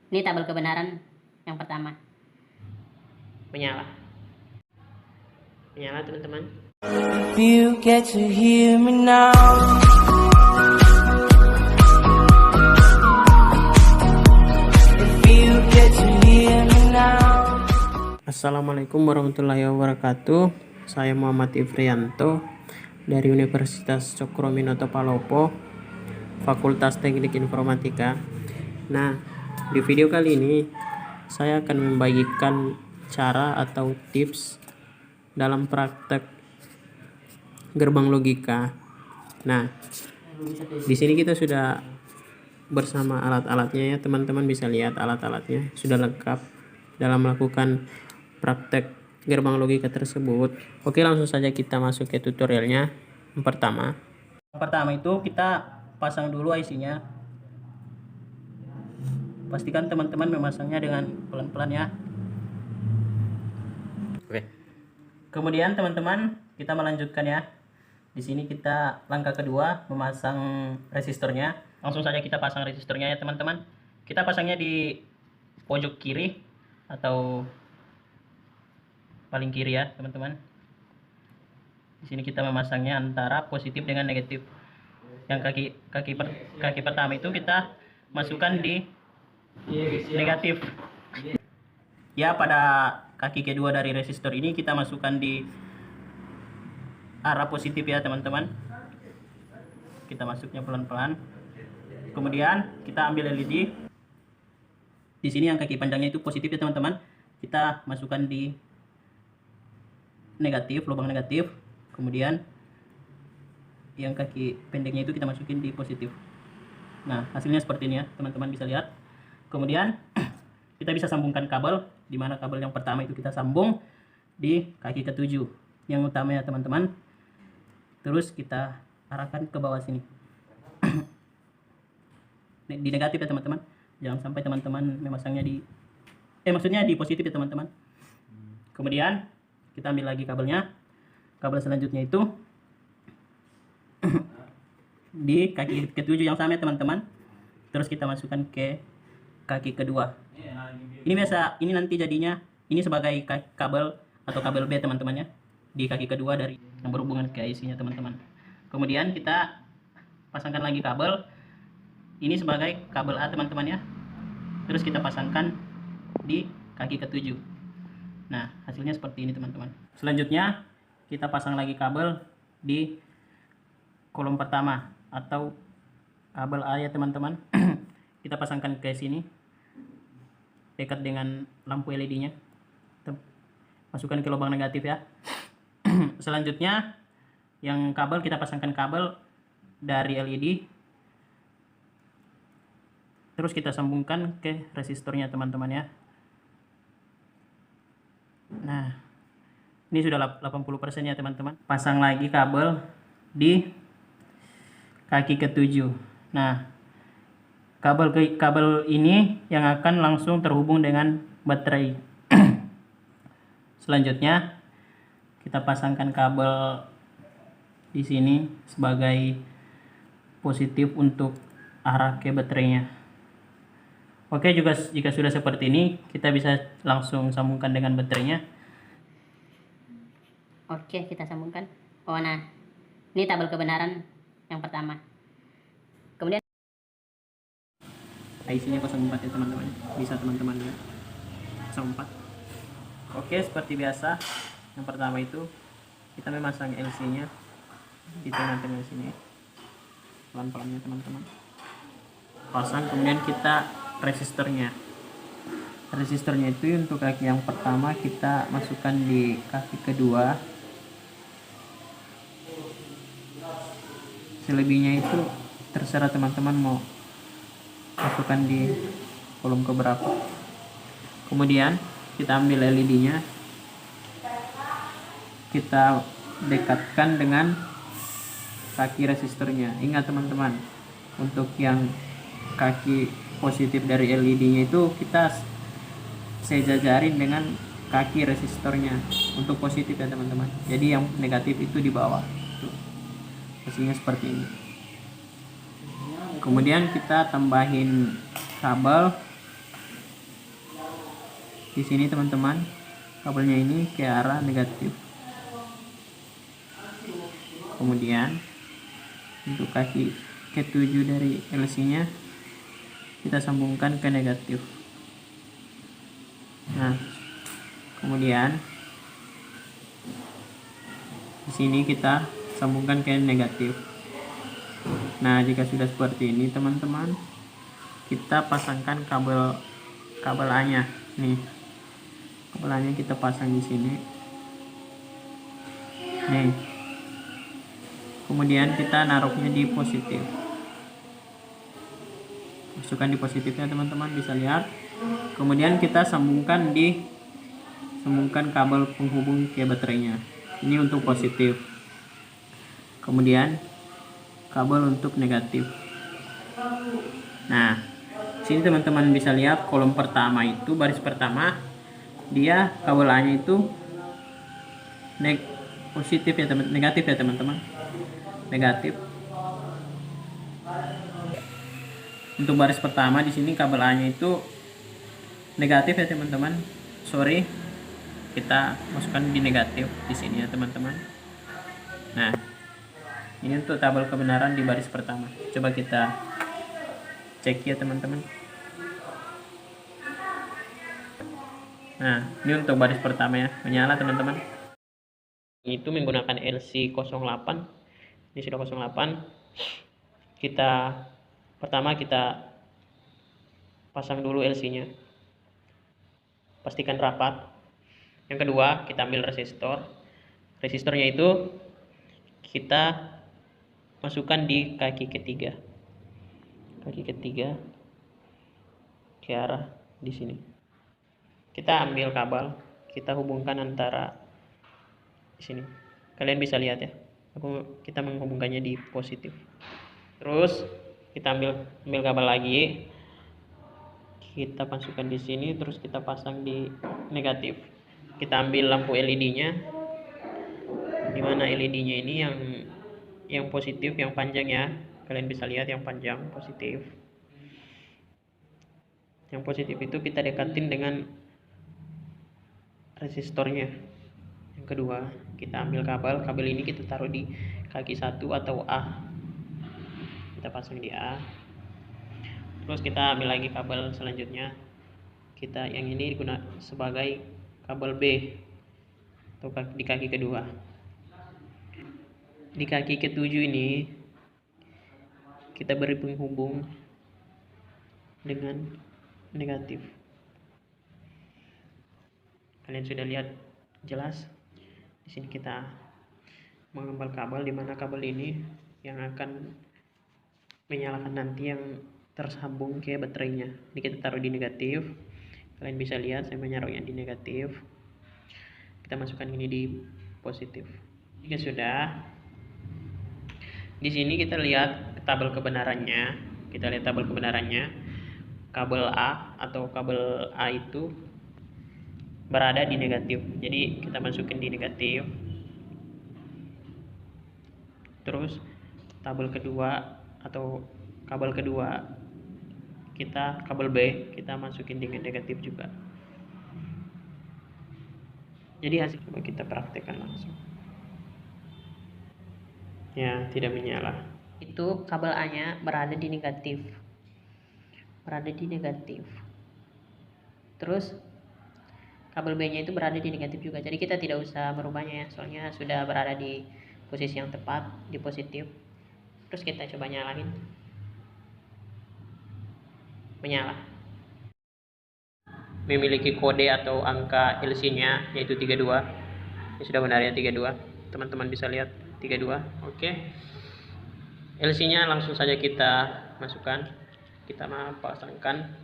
Ini tabel kebenaran yang pertama. Menyala teman-teman. If you get to hear me now, if you get to hear me now. Assalamualaikum warahmatullahi wabarakatuh. Saya Muhammad Ifrianto dari Universitas Cokroaminoto Palopo, Fakultas Teknik Informatika. Nah, di video kali ini saya akan membagikan cara atau tips dalam praktek gerbang logika. Nah, di sini kita sudah bersama alat-alatnya ya, teman-teman bisa lihat alat-alatnya sudah lengkap dalam melakukan praktek gerbang logika tersebut. Oke, langsung saja kita masuk ke tutorialnya. Yang pertama itu kita pasang dulu IC-nya. Pastikan teman-teman memasangnya dengan pelan-pelan ya. Oke. Kemudian teman-teman kita melanjutkan ya. Di sini kita langkah kedua memasang resistornya. Langsung saja kita pasang resistornya ya teman-teman. Kita pasangnya di pojok kiri atau paling kiri ya teman-teman. Di sini kita memasangnya antara positif dengan negatif. Yang kaki pertama itu kita masukkan di negatif. Ya, pada kaki kedua dari resistor ini kita masukkan di arah positif ya teman-teman. Kita masuknya pelan-pelan. Kemudian kita ambil LED. Di sini yang kaki panjangnya itu positif ya teman-teman. Kita masukkan di negatif, lubang negatif. Kemudian yang kaki pendeknya itu kita masukin di positif. Nah, hasilnya seperti ini ya teman-teman bisa lihat. Kemudian kita bisa sambungkan kabel, di mana kabel yang pertama itu kita sambung di kaki ketujuh yang utama ya teman-teman. Terus kita arahkan ke bawah sini. Di negatif ya teman-teman. Jangan sampai teman-teman memasangnya di maksudnya di positif ya teman-teman. Kemudian kita ambil lagi kabelnya. Kabel selanjutnya itu di kaki ketujuh yang sama ya teman-teman. Terus kita masukkan ke kaki kedua. Ini nanti jadinya ini sebagai kabel atau kabel B teman-teman ya. Di kaki kedua dari yang berhubungan ke IC-nya teman-teman. Kemudian kita pasangkan lagi kabel. Ini sebagai kabel A teman-teman ya. Terus kita pasangkan di kaki ketujuh. Nah, hasilnya seperti ini teman-teman. Selanjutnya kita pasang lagi kabel di kolom pertama atau kabel A ya teman-teman. Kita pasangkan ke sini dekat dengan lampu LED-nya. Masukkan ke lubang negatif ya. Selanjutnya yang kabel kita pasangkan kabel dari LED. Terus kita sambungkan ke resistornya teman-teman ya. Nah, ini sudah 80% ya teman-teman. Pasang lagi kabel di kaki ketujuh. Nah, kabel ini yang akan langsung terhubung dengan baterai. Selanjutnya kita pasangkan kabel di sini sebagai positif untuk arah ke baterainya. Oke, jika sudah seperti ini, kita bisa langsung sambungkan dengan baterainya. Oke, kita sambungkan. Oh, nah, ini tabel kebenaran yang pertama. Kemudian IC-nya 04 ya teman-teman. Bisa teman-teman lihat. 04. Oke, seperti biasa. Yang pertama itu kita memasang LC-nya di tengah-tengah sini. Pelan-pelannya teman-teman. Pasang, kemudian kita resistornya itu untuk kaki yang pertama kita masukkan di kaki kedua. Selebihnya itu terserah teman-teman mau masukkan di kolom keberapa. Kemudian kita ambil LED-nya, kita dekatkan dengan kaki resistornya. Ingat teman-teman, untuk yang kaki positif dari LED-nya itu kita sejajarin dengan kaki resistornya untuk positif ya teman-teman. Jadi yang negatif itu di bawah. Tuh. Hasilnya seperti ini. Kemudian kita tambahin kabel Di sini teman-teman, kabelnya ini ke arah negatif. Kemudian untuk kaki ke-7 dari LC-nya kita sambungkan ke negatif. Nah, kemudian di sini kita sambungkan ke negatif. Nah, jika sudah seperti ini teman-teman, kita pasangkan kabel A-nya. Nih, kabel A-nya kita pasang di sini. Nih. Kemudian kita naruhnya di positif. Masukkan di positifnya teman-teman, bisa lihat. Kemudian kita sambungkan kabel penghubung ke baterainya. Ini untuk positif. Kemudian kabel untuk negatif. Nah, sini teman-teman bisa lihat kolom pertama itu, baris pertama, dia kabel A-nya itu positif ya teman, negatif ya teman-teman. Negatif. Untuk baris pertama di sini kabel A-nya itu negatif ya teman-teman. Sorry, kita masukkan di negatif di sini ya teman-teman. Nah, ini untuk tabel kebenaran di baris pertama. Coba kita cek ya teman-teman. Nah, ini untuk baris pertama ya, menyala teman-teman. Itu menggunakan LC08. Ini sudah 08. Pertama kita pasang dulu LC-nya. Pastikan rapat. Yang kedua, kita ambil resistor. Resistornya itu kita masukkan di kaki ketiga. Kaki ketiga ke arah di sini. Kita ambil kabel, kita hubungkan antara di sini. Kalian bisa lihat ya. Kita menghubungkannya di positif. Terus kita ambil kabel lagi. Kita masukkan di sini, terus kita pasang di negatif. Kita ambil lampu LED-nya. Di mana LED-nya ini yang positif, yang panjang ya. Kalian bisa lihat yang panjang positif. Yang positif itu kita dekatin dengan resistornya. Yang kedua, kita ambil kabel ini kita taruh di kaki 1 atau A. Kita pasang di A. Terus kita ambil lagi kabel selanjutnya. Yang ini digunakan sebagai kabel B atau di kaki kedua. Di kaki ke-7 ini kita beri penghubung dengan negatif. Kalian sudah lihat jelas. Di sini kita mengambil kabel, di mana kabel ini yang akan menyalakan nanti yang tersambung ke baterainya. Ini kita taruh di negatif. Kalian bisa lihat saya menaruhnya di negatif. Kita masukkan ini di positif. Jika sudah, di sini kita lihat tabel kebenarannya. Kabel A atau kabel A itu berada di negatif. Jadi kita masukin di negatif. Terus tabel kedua atau kabel kedua kabel B kita masukin di negatif juga. Jadi hasil coba kita praktekkan langsung. Ya, tidak menyala. Itu kabel A-nya berada di negatif. Terus kabel B-nya itu berada di negatif juga. Jadi kita tidak usah merubahnya ya, soalnya sudah berada di posisi yang tepat, di positif. Terus kita coba nyalain. Menyala. Memiliki kode atau angka LC-nya yaitu 32. Ini sudah benar ya 32. Teman-teman bisa lihat 32. Oke. LC-nya langsung saja kita masukkan. Kita pasangkan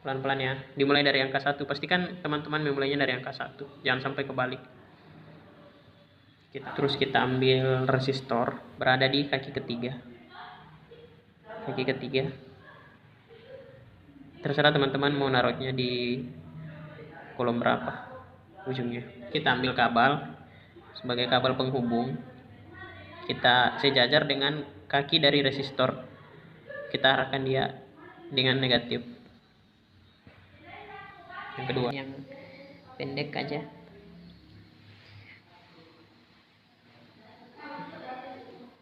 pelan-pelan ya. Dimulai dari angka 1. Pastikan teman-teman memulainya dari angka 1. Jangan sampai kebalik. Terus kita ambil resistor berada di kaki ketiga. Terserah teman-teman mau naruhnya di kolom berapa ujungnya. Kita ambil kabel sebagai kabel penghubung. Kita sejajar dengan kaki dari resistor. Kita arahkan dia dengan negatif. yang kedua. Yang pendek aja.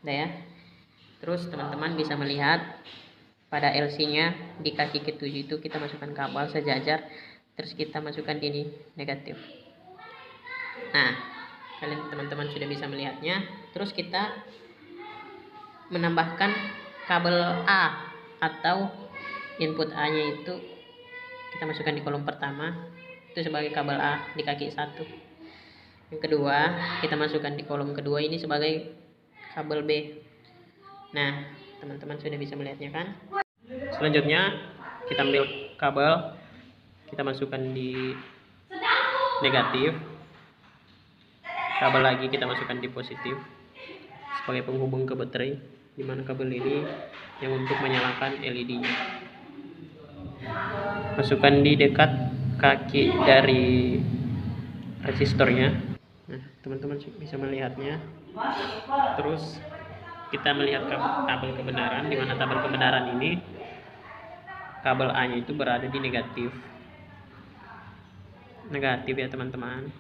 Udah ya. Terus teman-teman bisa melihat pada LC-nya di kaki ketujuh itu kita masukkan kabel sejajar, terus kita masukkan ini negatif. Nah, kalian teman-teman sudah bisa melihatnya. Terus kita menambahkan kabel A atau input A-nya itu kita masukkan di kolom pertama, itu sebagai kabel A di kaki 1. Yang kedua kita masukkan di kolom kedua ini sebagai kabel B. Nah, teman-teman sudah bisa melihatnya kan? Selanjutnya kita ambil kabel, kita masukkan di negatif, kabel lagi kita masukkan di positif sebagai penghubung ke baterai, dimana kabel ini yang untuk menyalakan LED-nya. Masukkan di dekat kaki dari resistornya. Nah, teman-teman bisa melihatnya. Terus kita melihat tabel kebenaran, di mana tabel kebenaran ini kabel A nya itu berada di negatif ya teman-teman.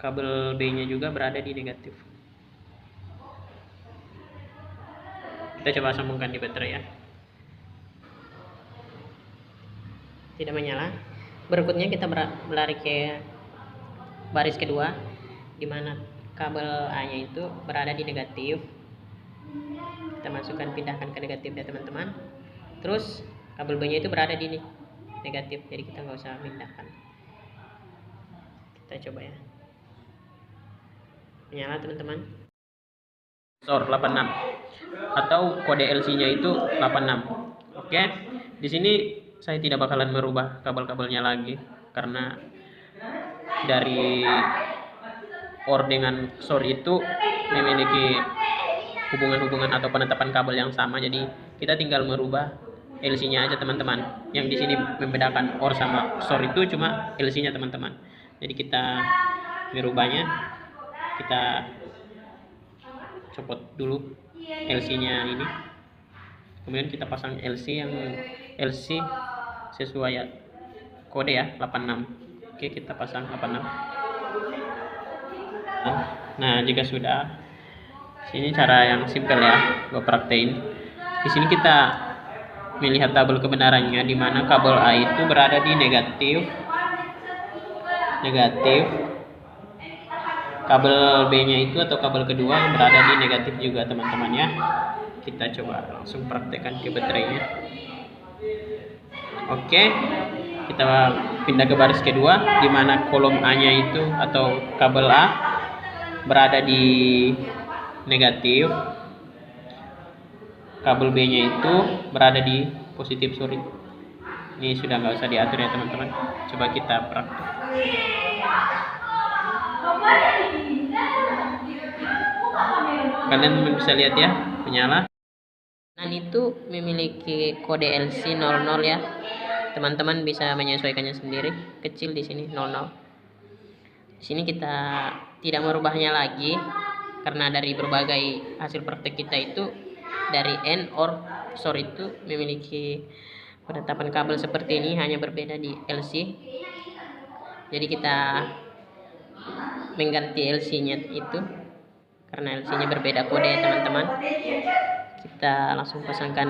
Kabel B nya juga berada di negatif. Kita coba sambungkan di baterai ya. Tidak menyala. Berikutnya kita berlari ke baris kedua, di mana kabel A nya itu berada di negatif. Kita masukkan, pindahkan ke negatif ya teman-teman. Terus kabel B nya itu berada di negatif, jadi kita nggak usah pindahkan. Kita coba ya. Menyala teman-teman. SOR 86 atau kode LC-nya itu 86. Oke. Di sini saya tidak bakalan merubah kabel-kabelnya lagi karena dari OR dengan SOR itu memiliki hubungan-hubungan atau penetapan kabel yang sama, jadi kita tinggal merubah LC-nya aja teman-teman. Yang di sini membedakan OR sama SOR itu cuma LC-nya teman-teman. Jadi kita merubahnya, kita copot dulu LC-nya ini, kemudian kita pasang LC sesuai kode ya 86. Oke, kita pasang 86. Nah, jika sudah, ini cara yang simpel ya, gue praktein. Di sini kita melihat tabel kebenarannya, di mana kabel A itu berada di negatif. Kabel B-nya itu atau kabel kedua yang berada di negatif juga teman-teman ya. Kita coba langsung praktekkan ke baterainya. Oke, kita pindah ke baris kedua, di mana kolom A-nya itu atau kabel A berada di negatif, kabel B-nya itu berada di positif. Sorry, ini sudah nggak usah diatur ya teman-teman. Coba kita praktek. Kalian bisa lihat ya, menyala. Nah, itu memiliki kode LC 00 ya. Teman-teman bisa menyesuaikannya sendiri. Kecil di sini 00. Di sini kita tidak merubahnya lagi karena dari berbagai hasil praktek kita itu dari AND OR SOR itu memiliki penetapan kabel seperti ini, hanya berbeda di LC. Jadi kita mengganti LC-nya itu karena LC-nya berbeda kode ya teman-teman. Kita langsung pasangkan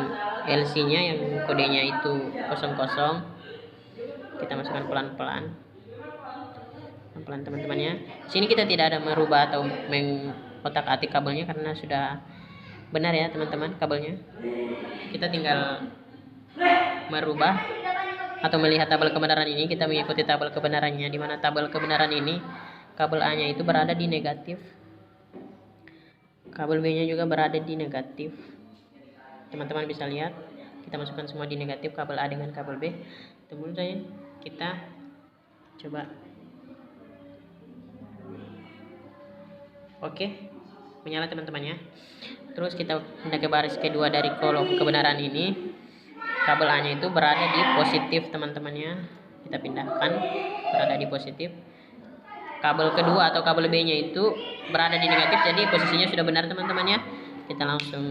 LC-nya yang kodenya itu 00. Kita masukkan pelan-pelan teman-teman ya. Sini kita tidak ada merubah atau mengotak-atik kabelnya karena sudah benar ya teman-teman kabelnya. Kita tinggal merubah atau melihat tabel kebenaran ini. Kita mengikuti tabel kebenarannya, di mana tabel kebenaran ini kabel A-nya itu berada di negatif, kabel B-nya juga berada di negatif. Teman-teman bisa lihat, kita masukkan semua di negatif, kabel A dengan kabel B. Kemudian kita coba. Oke, menyala teman-teman ya. Terus kita pindah ke baris kedua dari kolom kebenaran ini. Kabel A-nya itu berada di positif teman-temannya. Kita pindahkan, berada di positif. Kabel kedua atau kabel B-nya itu berada di negatif, jadi posisinya sudah benar teman-teman ya. Kita langsung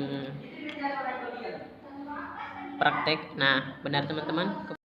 praktek. Nah, benar teman-teman.